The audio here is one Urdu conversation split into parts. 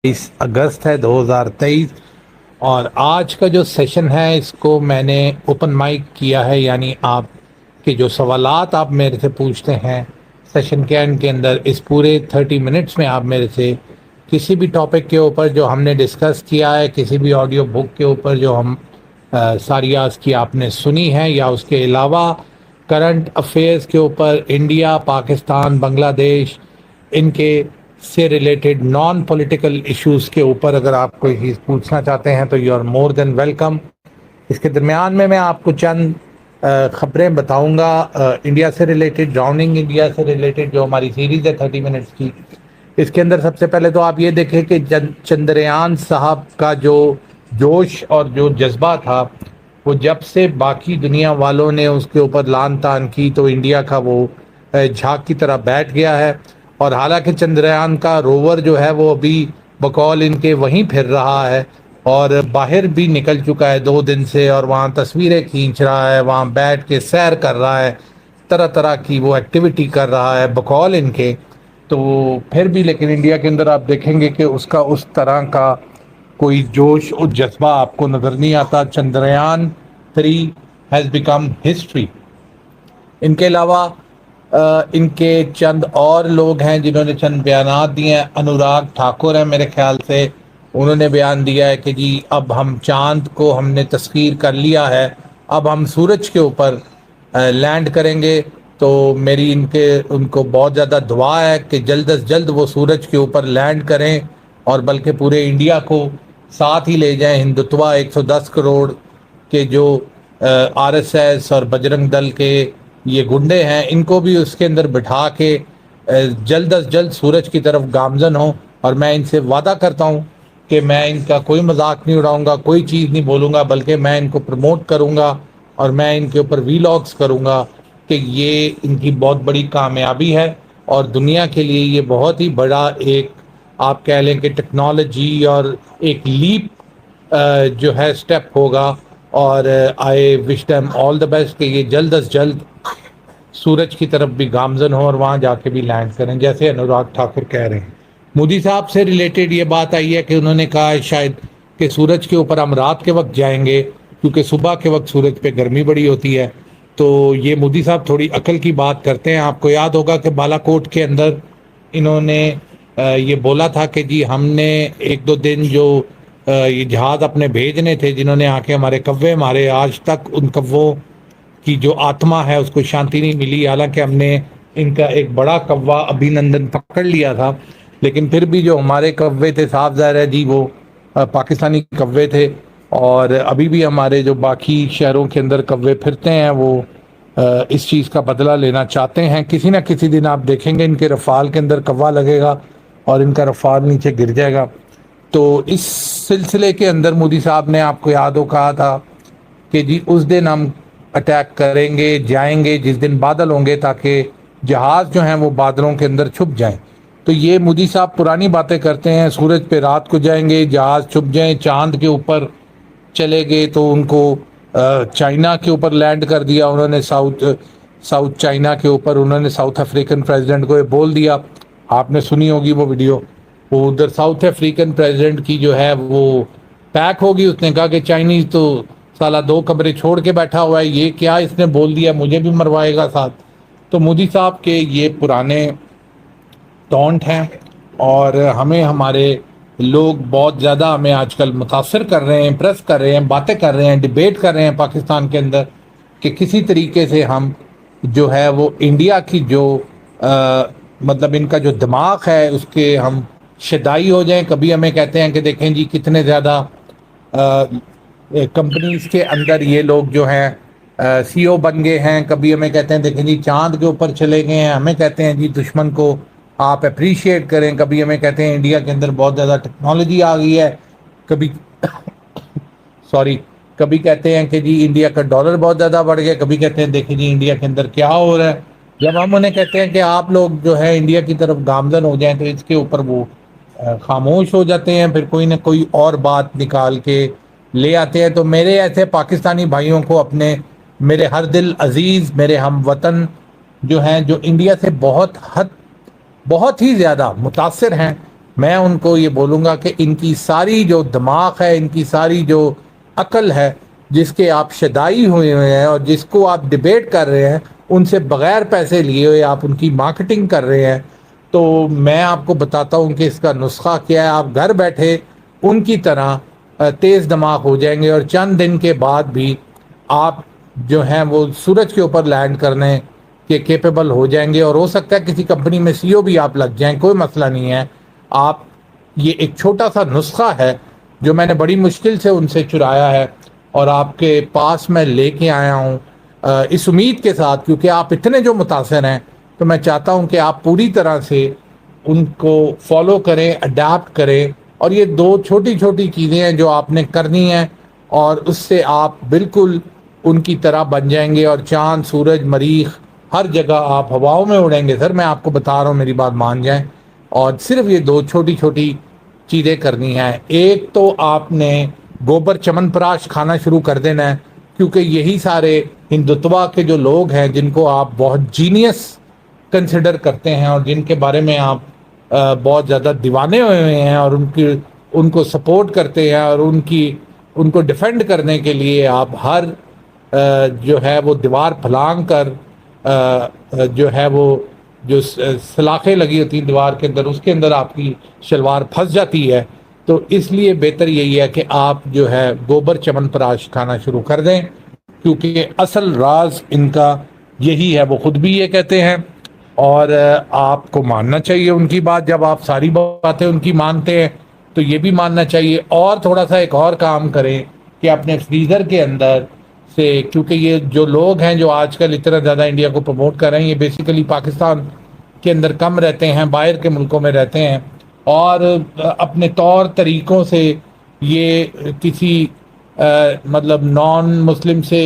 اگست ہے 2023 اور آج کا جو سیشن ہے اس کو میں نے اوپن مائک کیا ہے، یعنی آپ کے جو سوالات آپ میرے سے پوچھتے ہیں سیشن کے اینڈ کے اندر اس پورے 30 منٹس میں آپ میرے سے کسی بھی ٹاپک کے اوپر جو ہم نے ڈسکس کیا ہے، کسی بھی آڈیو بک کے اوپر جو ہم ساریاز کی آپ نے سنی ہے، یا اس کے علاوہ کرنٹ افیئرس کے اوپر انڈیا، پاکستان، بنگلہ دیش، ان کے سے ریلیٹڈ نان پولیٹیکل ایشوز کے اوپر اگر آپ کوئی چیز پوچھنا چاہتے ہیں تو you are more than welcome. اس کے درمیان میں آپ کو چند خبریں بتاؤں گا انڈیا سے ریلیٹڈ، ڈراؤننگ انڈیا سے ریلیٹڈ جو ہماری سیریز ہے 30 منٹس کی۔ اس کے اندر سب سے پہلے تو آپ یہ دیکھیں کہ چندریان صاحب کا جو جوش اور جو جذبہ تھا، وہ جب سے باقی دنیا والوں نے اس کے اوپر لان تان کی تو انڈیا کا وہ جھاگ کی طرح بیٹھ گیا ہے۔ اور حالانکہ چندریان کا روور جو ہے وہ ابھی بقول ان کے وہیں پھر رہا ہے اور باہر بھی نکل چکا ہے 2 دن سے، اور وہاں تصویریں کھینچ رہا ہے، وہاں بیٹھ کے سیر کر رہا ہے، طرح طرح کی وہ ایکٹیویٹی کر رہا ہے بقول ان کے۔ تو پھر بھی لیکن انڈیا کے اندر آپ دیکھیں گے کہ اس کا اس طرح کا کوئی جوش اور جذبہ آپ کو نظر نہیں آتا۔ Chandrayaan 3 has become history. ان کے علاوہ ان کے چند اور لوگ ہیں جنہوں نے چند بیانات دیے ہیں۔ انوراگ ٹھاکر ہیں میرے خیال سے، انہوں نے بیان دیا ہے کہ جی اب ہم چاند کو ہم نے تسخیر کر لیا ہے، اب ہم سورج کے اوپر لینڈ کریں گے۔ تو میری ان کو بہت زیادہ دعا ہے کہ جلد از جلد وہ سورج کے اوپر لینڈ کریں، اور بلکہ پورے انڈیا کو ساتھ ہی لے جائیں۔ ہندوتوا 110 کروڑ کے جو RSS اور بجرنگ دل کے یہ گنڈے ہیں، ان کو بھی اس کے اندر بٹھا کے جلد از جلد سورج کی طرف گامزن ہوں۔ اور میں ان سے وعدہ کرتا ہوں کہ میں ان کا کوئی مذاق نہیں اڑاؤں گا، کوئی چیز نہیں بولوں گا، بلکہ میں ان کو پروموٹ کروں گا اور میں ان کے اوپر ویلاگس کروں گا کہ یہ ان کی بہت بڑی کامیابی ہے، اور دنیا کے لیے یہ بہت ہی بڑا ایک آپ کہہ لیں کہ ٹیکنالوجی اور ایک لیپ جو ہے سٹیپ ہوگا۔ اور آئی وش دیم آل دا بیسٹ کہ یہ جلد از جلد سورج کی طرف بھی گامزن ہو اور وہاں جا کے بھی لینڈ کریں، جیسے انوراگ ٹھاکر کہہ رہے ہیں۔ مودی صاحب سے ریلیٹڈ یہ بات آئی ہے کہ انہوں نے کہا ہے شاید کہ سورج کے اوپر ہم رات کے وقت جائیں گے، کیونکہ صبح کے وقت سورج پہ گرمی بڑی ہوتی ہے۔ تو یہ مودی صاحب تھوڑی عقل کی بات کرتے ہیں۔ آپ کو یاد ہوگا کہ بالا کوٹ کے اندر انہوں نے یہ بولا تھا کہ جی ہم نے 1-2 دن جو یہ جہاز اپنے بھیجنے تھے، جنہوں نے آ کے ہمارے کوے مارے، آج تک ان کووں کی جو آتما ہے اس کو شانتی نہیں ملی۔ حالانکہ ہم نے ان کا ایک بڑا کوا ابھی نندن پکڑ لیا تھا، لیکن پھر بھی جو ہمارے کوے تھے صاف ظاہر ہے جی وہ پاکستانی کوے تھے، اور ابھی بھی ہمارے جو باقی شہروں کے اندر کوے پھرتے ہیں وہ اس چیز کا بدلہ لینا چاہتے ہیں۔ کسی نہ کسی دن آپ دیکھیں گے ان کے رفال کے اندر کوا لگے گا اور ان کا رفال نیچے گر جائے گا۔ تو اس سلسلے کے اندر مودی صاحب نے آپ کو یاد ہو کہا تھا کہ جی اس دن ہم اٹیک کریں گے، جائیں گے جس دن بادل ہوں گے، تاکہ جہاز جو ہیں وہ بادلوں کے اندر چھپ جائیں۔ تو یہ مودی صاحب پرانی باتیں کرتے ہیں، سورج پہ رات کو جائیں گے، جہاز چھپ جائیں، چاند کے اوپر چلے گئے تو ان کو چائنا کے اوپر لینڈ کر دیا انہوں نے، ساؤتھ چائنا کے اوپر انہوں نے ساؤتھ افریقن پریزیڈنٹ کو یہ بول دیا۔ آپ نے سنی ہوگی وہ ویڈیو، وہ ادھر ساؤتھ افریقن پریزیڈنٹ کی جو ہے وہ پیک ہوگی، اس نے کہا کہ چائنیز تو سالہ 2 کمرے چھوڑ کے بیٹھا ہوا ہے، یہ کیا اس نے بول دیا، مجھے بھی مروائے گا ساتھ۔ تو مودی صاحب کے یہ پرانے ٹونٹ ہیں، اور ہمیں ہمارے لوگ بہت زیادہ ہمیں آج کل متاثر کر رہے ہیں، امپریس کر رہے ہیں، باتیں کر رہے ہیں، ڈیبیٹ کر رہے ہیں پاکستان کے اندر کہ کسی طریقے سے ہم جو ہے وہ انڈیا کی جو مطلب ان کا جو دماغ ہے اس کے ہم شدائی ہو جائیں۔ کبھی ہمیں کہتے ہیں کہ دیکھیں جی کتنے زیادہ کمپنیز کے اندر یہ لوگ جو ہیں CEO بن گئے ہیں، کبھی ہمیں کہتے ہیں دیکھیں جی چاند کے اوپر چلے گئے ہیں، ہمیں کہتے ہیں جی دشمن کو آپ اپریشیٹ کریں، کبھی ہمیں کہتے ہیں انڈیا کے اندر بہت زیادہ ٹیکنالوجی آ گئی ہے، کبھی کہتے ہیں کہ جی انڈیا کا ڈالر بہت زیادہ بڑھ گیا، کبھی کہتے ہیں دیکھیں جی انڈیا کے اندر کیا ہو رہا ہے۔ جب ہم انہیں کہتے ہیں کہ آپ لوگ جو ہے انڈیا کی طرف گامزن ہو جائیں تو اس کے اوپر وہ خاموش ہو جاتے ہیں، پھر کوئی نہ کوئی اور بات نکال کے لے آتے ہیں۔ تو میرے ایسے پاکستانی بھائیوں کو اپنے، میرے ہر دل عزیز میرے ہم وطن جو ہیں، جو انڈیا سے بہت ہی زیادہ متاثر ہیں، میں ان کو یہ بولوں گا کہ ان کی ساری جو دماغ ہے، ان کی ساری جو عقل ہے، جس کے آپ شدائی ہوئے ہیں اور جس کو آپ ڈیبیٹ کر رہے ہیں، ان سے بغیر پیسے لیے ہوئے آپ ان کی مارکیٹنگ کر رہے ہیں، تو میں آپ کو بتاتا ہوں کہ اس کا نسخہ کیا ہے۔ آپ گھر بیٹھے ان کی طرح تیز دماغ ہو جائیں گے، اور چند دن کے بعد بھی آپ جو ہیں وہ سورج کے اوپر لینڈ کرنے کے کیپیبل ہو جائیں گے، اور ہو سکتا ہے کسی کمپنی میں سی او بھی آپ لگ جائیں، کوئی مسئلہ نہیں ہے۔ آپ یہ ایک چھوٹا سا نسخہ ہے جو میں نے بڑی مشکل سے ان سے چرایا ہے، اور آپ کے پاس میں لے کے آیا ہوں اس امید کے ساتھ، کیونکہ آپ اتنے جو متاثر ہیں، تو میں چاہتا ہوں کہ آپ پوری طرح سے ان کو فالو کریں، اڈاپٹ کریں، اور یہ دو چھوٹی چھوٹی چیزیں ہیں جو آپ نے کرنی ہیں، اور اس سے آپ بالکل ان کی طرح بن جائیں گے، اور چاند، سورج، مریخ، ہر جگہ آپ ہواؤں میں اڑیں گے سر، میں آپ کو بتا رہا ہوں، میری بات مان جائیں۔ اور صرف یہ دو چھوٹی چھوٹی چیزیں کرنی ہیں۔ ایک تو آپ نے گوبر چمن پراش کھانا شروع کر دینا ہے، کیونکہ یہی سارے ہندوتوا کے جو لوگ ہیں جن کو آپ بہت جینیس کنسیڈر کرتے ہیں، اور جن کے بارے میں آپ بہت زیادہ دیوانے ہوئے ہیں، اور ان کو سپورٹ کرتے ہیں، اور ان کو ڈیفینڈ کرنے کے لیے آپ ہر جو ہے وہ دیوار پھلانگ کر جو ہے وہ جو سلاخیں لگی ہوتی ہیں دیوار کے اندر، اس کے اندر آپ کی شلوار پھنس جاتی ہے۔ تو اس لیے بہتر یہی ہے کہ آپ جو ہے گوبر چمن پراش کھانا شروع کر دیں، کیونکہ اصل راز ان کا یہی ہے، وہ خود بھی یہ کہتے ہیں، اور آپ کو ماننا چاہیے ان کی بات۔ جب آپ ساری باتیں ان کی مانتے ہیں تو یہ بھی ماننا چاہیے، اور تھوڑا سا ایک اور کام کریں کہ اپنے فریزر کے اندر سے، کیونکہ یہ جو لوگ ہیں جو آج کل اتنا زیادہ انڈیا کو پروموٹ کر رہے ہیں، یہ بیسیکلی پاکستان کے اندر کم رہتے ہیں، باہر کے ملکوں میں رہتے ہیں، اور اپنے طور طریقوں سے یہ کسی مطلب نان مسلم سے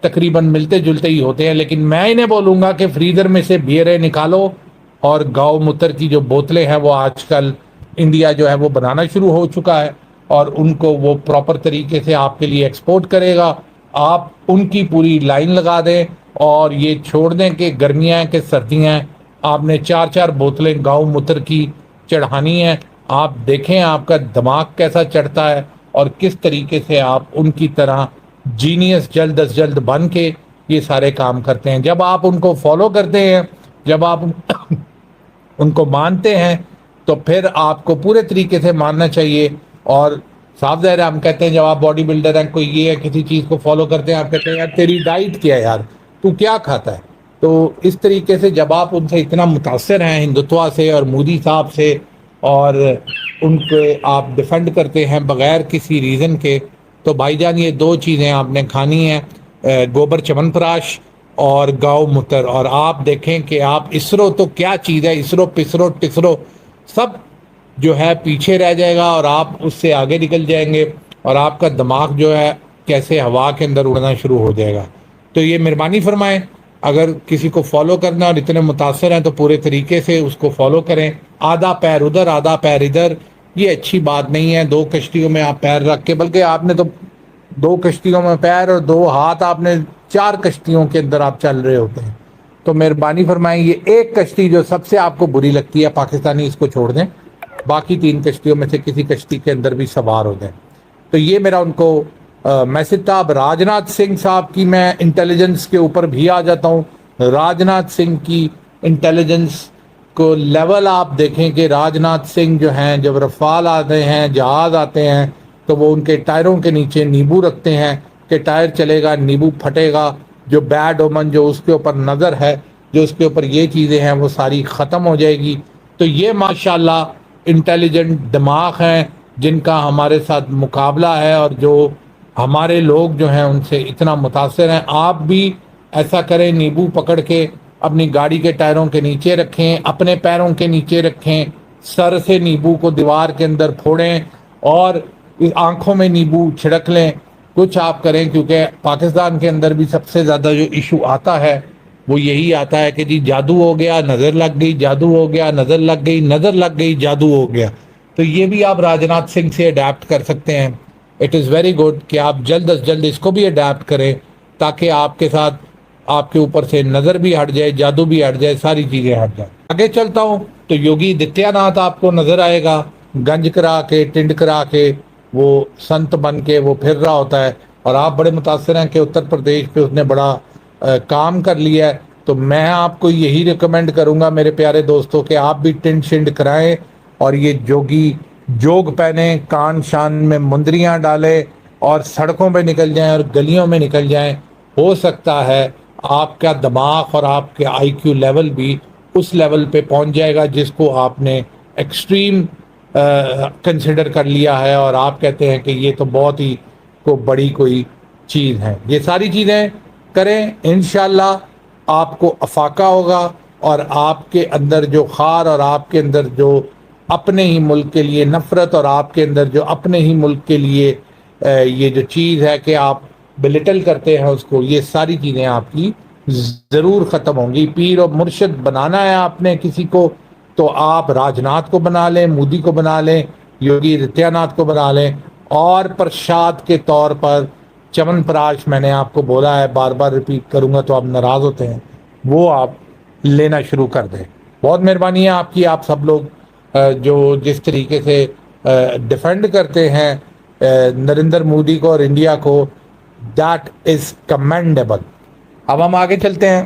تقریباً ملتے جلتے ہی ہوتے ہیں، لیکن میں انہیں بولوں گا کہ فریزر میں سے بیئریں نکالو، اور گاؤ موتر کی جو بوتلیں ہیں وہ آج کل انڈیا جو ہے وہ بنانا شروع ہو چکا ہے، اور ان کو وہ پراپر طریقے سے آپ کے لیے ایکسپورٹ کرے گا۔ آپ ان کی پوری لائن لگا دیں، اور یہ چھوڑ دیں کہ گرمیاں ہیں کہ سردیاں ہیں، آپ نے 4 4 بوتلیں گاؤ موتر کی چڑھانی ہیں۔ آپ دیکھیں آپ کا دماغ کیسا چڑھتا ہے، اور کس طریقے سے آپ ان کی طرح جینیس جلد از جلد بن کے یہ سارے کام کرتے ہیں۔ جب آپ ان کو فالو کرتے ہیں، جب آپ ان کو مانتے ہیں، تو پھر آپ کو پورے طریقے سے ماننا چاہیے۔ اور صاف ظاہر ہے، ہم کہتے ہیں جب آپ باڈی بلڈر ہیں، کوئی یہ ہے کسی چیز کو فالو کرتے ہیں، آپ کہتے ہیں یار تیری ڈائٹ کیا ہے، یار تو کیا کھاتا ہے؟ تو اس طریقے سے جب آپ ان سے اتنا متاثر ہیں، ہندوتوا سے اور مودی صاحب سے، اور ان کو آپ ڈیفینڈ کرتے ہیں بغیر کسی ریزن کے، تو بھائی جان یہ دو چیزیں آپ نے کھانی ہیں، گوبر چمن پراش اور گاؤ موتر۔ اور آپ دیکھیں کہ آپ اسرو تو کیا چیز ہے، اسرو پسرو ٹسرو سب جو ہے پیچھے رہ جائے گا، اور آپ اس سے آگے نکل جائیں گے، اور آپ کا دماغ جو ہے کیسے ہوا کے اندر اڑنا شروع ہو جائے گا۔ تو یہ مہربانی فرمائیں، اگر کسی کو فالو کرنا اور اتنے متاثر ہیں تو پورے طریقے سے اس کو فالو کریں۔ آدھا پیر ادھر آدھا پیر ادھر یہ اچھی بات نہیں ہے، دو کشتیوں میں آپ پیر رکھ کے، بلکہ آپ نے تو دو کشتیوں میں پیر اور دو ہاتھ، آپ نے 4 کشتیوں کے اندر آپ چل رہے ہوتے ہیں۔ تو مہربانی فرمائیں، یہ ایک کشتی جو سب سے آپ کو بری لگتی ہے پاکستانی، اس کو چھوڑ دیں، باقی 3 کشتیوں میں سے کسی کشتی کے اندر بھی سوار ہو جائیں۔ تو یہ میرا ان کو میسج تھا۔ اب راجناتھ سنگھ صاحب کی میں انٹیلیجنس کے اوپر بھی آ جاتا ہوں۔ راجناتھ سنگھ کی انٹیلیجنس کو لیول آپ دیکھیں کہ راجناتھ سنگھ جو ہیں، جب رفال آتے ہیں، جہاز آتے ہیں، تو وہ ان کے ٹائروں کے نیچے نیبو رکھتے ہیں کہ ٹائر چلے گا نیبو پھٹے گا، جو بیڈ اومن جو اس کے اوپر نظر ہے، جو اس کے اوپر یہ چیزیں ہیں، وہ ساری ختم ہو جائے گی۔ تو یہ ماشاءاللہ انٹیلیجنٹ دماغ ہیں جن کا ہمارے ساتھ مقابلہ ہے، اور جو ہمارے لوگ جو ہیں ان سے اتنا متاثر ہیں۔ آپ بھی ایسا کریں، نیبو پکڑ کے اپنی گاڑی کے ٹائروں کے نیچے رکھیں، اپنے پیروں کے نیچے رکھیں، سر سے نیبو کو دیوار کے اندر پھوڑیں، اور آنکھوں میں نیبو چھڑک لیں، کچھ آپ کریں، کیونکہ پاکستان کے اندر بھی سب سے زیادہ جو ایشو آتا ہے وہ یہی آتا ہے کہ جی جادو ہو گیا، نظر لگ گئی، جادو ہو گیا، نظر لگ گئی، نظر لگ گئی، جادو ہو گیا۔ تو یہ بھی آپ راجناتھ سنگھ سے اڈیپٹ کر سکتے ہیں۔ اٹ از ویری گڈ کہ آپ جلد از جلد اس کو بھی اڈیپٹ کریں، تاکہ آپ کے ساتھ آپ کے اوپر سے نظر بھی ہٹ جائے, جادو بھی ہٹ جائے, ساری چیزیں ہٹ جائیں. آگے چلتا ہوں تو یوگی آدتیہ ناتھ آپ کو نظر آئے گا, گنج کرا کے, ٹنڈ کرا کے, وہ سنت بن کے وہ پھر رہا ہوتا ہے, اور آپ بڑے متاثر ہیں کہ اتر پردیش پہ اس نے بڑا کام کر لیا ہے. تو میں آپ کو یہی ریکمینڈ کروں گا میرے پیارے دوستوں کہ آپ بھی ٹنڈ شنڈ کرائیں اور یہ جوگی جوگ پہنیں, کان شان میں مندریاں ڈالیں اور سڑکوں پہ نکل جائیں اور گلیوں میں نکل جائیں. ہو سکتا ہے آپ کا دماغ اور آپ کے آئی کیو لیول بھی اس لیول پہ پہنچ جائے گا جس کو آپ نے ایکسٹریم کنسیڈر کر لیا ہے, اور آپ کہتے ہیں کہ یہ تو بہت ہی بڑی کوئی چیز ہے. یہ ساری چیزیں کریں, انشاءاللہ آپ کو افاقہ ہوگا, اور آپ کے اندر جو خار اور آپ کے اندر جو اپنے ہی ملک کے لیے نفرت اور آپ کے اندر جو اپنے ہی ملک کے لیے یہ جو چیز ہے کہ آپ بلٹل کرتے ہیں اس کو, یہ ساری چیزیں آپ کی ضرور ختم ہوں گی. پیر اور مرشد بنانا ہے آپ نے کسی کو تو آپ راج ناتھ کو بنا لیں, مودی کو بنا لیں, یوگی آدتیہ ناتھ کو بنا لیں, اور پرشاد کے طور پر چمن پراش, میں نے آپ کو بولا ہے, بار بار ریپیٹ کروں گا تو آپ ناراض ہوتے ہیں, وہ آپ لینا شروع کر دیں. بہت مہربانی ہے آپ کی, آپ سب لوگ جو جس طریقے سے ڈیفینڈ کرتے ہیں نریندر مودی کو اور انڈیا کو, دیٹ از کمینڈیبل. اب ہم آگے چلتے ہیں.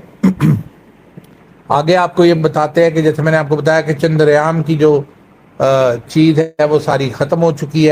آگے آپ کو یہ بتاتے ہیں کہ جیسے میں نے آپ کو بتایا کہ چندریان کی جو چیز ہے وہ ساری ختم ہو چکی ہے.